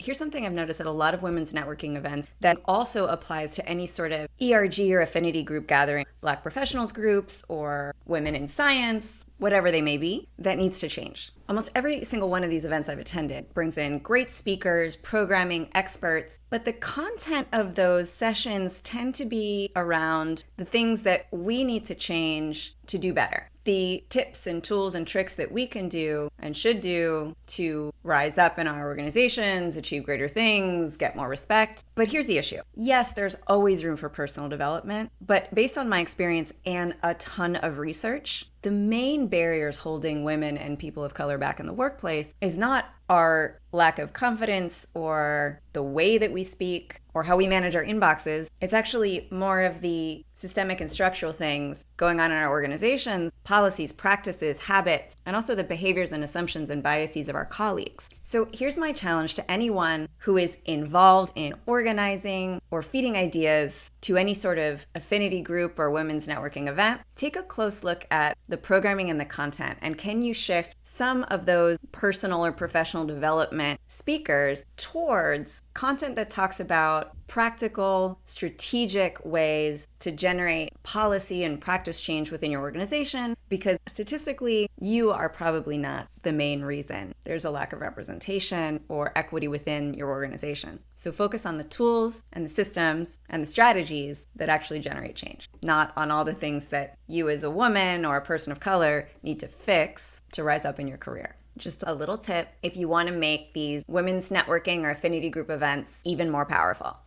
here's something I've noticed at a lot of women's networking events that also applies to any sort of ERG or affinity group gathering, Black professionals groups or women in science, whatever they may be, that needs to change. Almost every single one of these events I've attended brings in great speakers, programming experts, but the content of those sessions tend to be around the things that we need to change to do better. The tips and tools and tricks that we can do and should do to rise up in our organizations, achieve greater things, get more respect. But here's the issue. Yes, there's always room for personal development, but based on my experience and a ton of research, the main barriers holding women and people of color back in the workplace is not our lack of confidence or the way that we speak or how we manage our inboxes. It's actually more of the systemic and structural things going on in our organizations, policies, practices, habits, and also the behaviors and assumptions and biases of our colleagues. So here's my challenge to anyone who is involved in organizing or feeding ideas to any sort of affinity group or women's networking event. Take a close look at the programming and the content, and can you shift some of those personal or professional development speakers towards content that talks about practical, strategic ways to generate policy and practice change within your organization, because statistically, you are probably not the main reason there's a lack of representation or equity within your organization. So focus on the tools and the systems and the strategies that actually generate change, not on all the things that you as a woman or a person of color need to fix to rise up in your career. Just a little tip if you want to make these women's networking or affinity group events even more powerful.